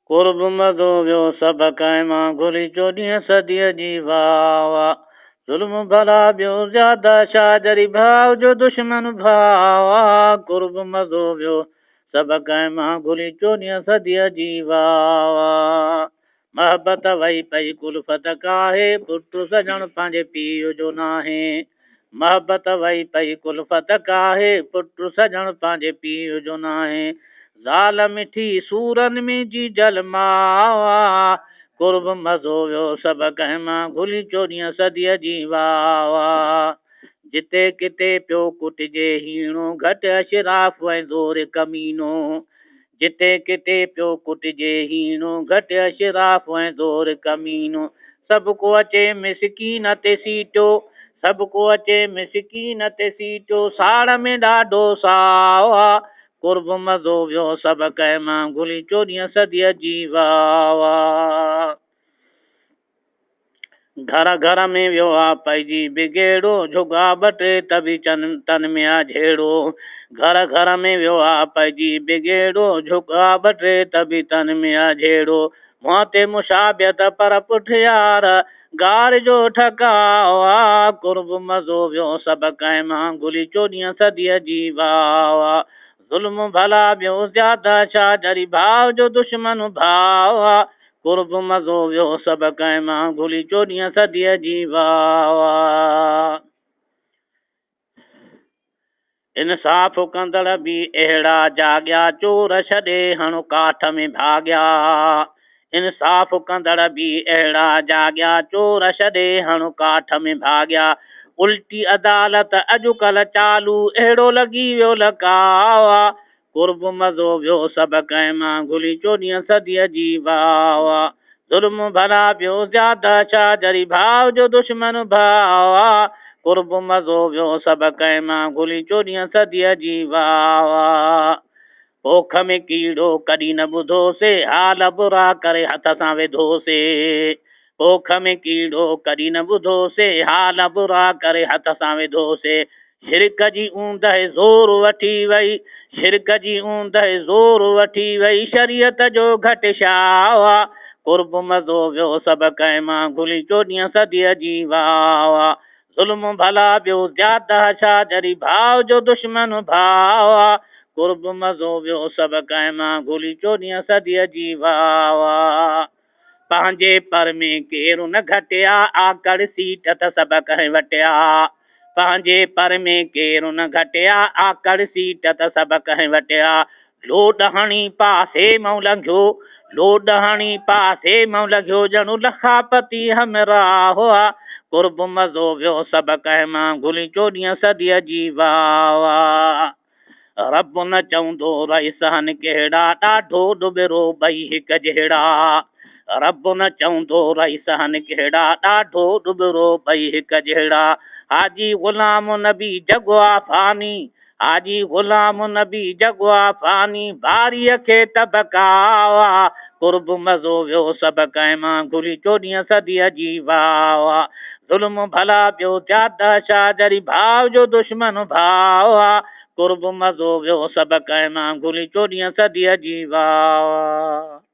कुर्ब मज़ो वियो सभु क़ाइमां घुली 14 सदीअ जी वाह ज़ुल्म भला ॿियो ज़्यादा छा जरी भाव जो दुश्मन भाव कुर्ब मज़ो वियो सभु क़ाइमां घुली 14 सदीअ जी वाह महबत वई पई कुल्फ़त काहे पुटु सजण पंहिंजे पीउ जो नाहे महबत वई पई कुल्फ़त काहे पुटु सजण पंहिंजे पीउ जो नाहे ज़ाल मिठी सूरनि में जी जल मावा कुर्ब मज़ो वियो सभु क़ाइमां घुली 14 सदीअ जी वाह जिते किथे पियो कुटिजे हीणो घटि अशराफ़ ऐं ज़ोर कमीनो जिते किथे पियो कुटिजे हीणो घटि अशराफ़ ऐं ज़ोर कमीनो सभु को अचे मिसकीन ते सीटियो सभु को अचे मिसकीन ते सीटियो साड़ में ॾाढो सावा कुर्ब मज़ो वियो सभु क़ाइमां घुली 14 सदीअ जी वाह घर घर में वियो आहे पइजी बिगेड़ो झुगा ॿ टे त बि तन में आहे झेड़ो घर घर में वियो आहे पइजी बिगेड़ो झुगा ॿ टे त बि तन में आहे झेड़ो मुंहं ते मुशाबियत पर पुठियार गार जो ठकावा कुर्ब मज़ो वियो सभु क़ाइमां घुली 14 सदीअ जी वाह ज़ुल्म भला ॿियो ज़्यादा छा जरी भाव जो दुश्मन भाव कुर्ब मज़ो वियो सभु क़ाइमां घुली 14 सदीअ जी वाह इंसाफ़ कंदड़ बि अहिड़ा जाॻिया चोर छॾे हणो काठ में भाॻिया इंसाफ़ कंदड़ बि अहिड़ा जाॻिया चोर छॾे हणो काठ में भाॻिया उल्टी अदालत अॼुकल्ह चालू अहिड़ो लॻी वियो लकावा कुर्ब मज़ो वियो सभु क़ाइमां घुली 14 सदीअ जी वाह ज़ुल्म भला ॿियो ज़्यादा छा जरी भाव जो दुश्मन भाव कुर्ब मज़ो वियो सभु क़ाइमां घुली 14 सदीअ जी वाह पोख में कीड़ो कॾहिं न ॿुधोसे हाल बुरा करे हथ सां विधोसे पोख में कीड़ो कॾहिं न ॿुधोसे हाल बुरा करे हथ सां विधोसे शिरक जी ऊंदहि ज़ोर वठी वई शिरक जी ऊंदहि ज़ोर वठी वई शरीयत जो घटि शावा कुर्ब मज़ो वियो सभु क़ाइमां घुली 14 सदीअ जी वाह ज़ुल्म भला ॿियो ज़्यादा छा जरी भाव जो दुश्मन भाव कुर्ब मज़ो वियो सभु क़ाइमां घुली 14 सदीअ जी वाह पंहिंजे पर में केरु न घटिया आकड़ सीट त सभु कंहिं वटिया पंहिंजे पर में केरु न घटिया आकड़ सीट त सभु कंहिं वटिया लोड हणी पासे मां लंघियो लोड हणी पासे मां लॻियो ॼणु लखापति हमरा हुआ कुर्ब मज़ो वियो सभु क़ाइमां घुली 14 सदीअ जी वाह रब न चवंदो रही सहन कहिड़ा ॾाढो डुबरो ॿई हिकु जहिड़ा रब न चवंदो रही सहन कहिड़ा ॾाढो डुबरो ॿई हिकु जहिड़ा हाजी ग़ुलाम नबी जॻवा फानी हाजी ग़ुलाम नबी जॻवा फानी बारीअ खे तबकावा कुर्ब मज़ो वियो सभु क़ाइमां घुली 14 सदीअ जी वाह ज़ुल्म भला ॿियो ज़्यादा छा जरी भाव जो दुश्मन भाव कुर्ब मज़ो वियो सभु क़ाइमां घुली 14 सदीअ जी वाह